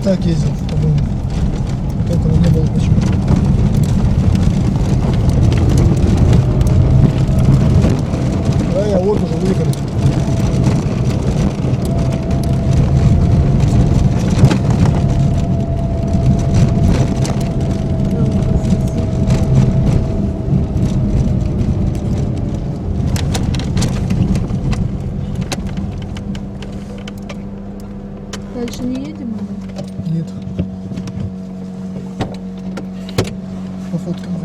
так ездил, по-моему. Только не было почему. Да, я вот уже выехали. Дальше не едем? Нет. По фоткам.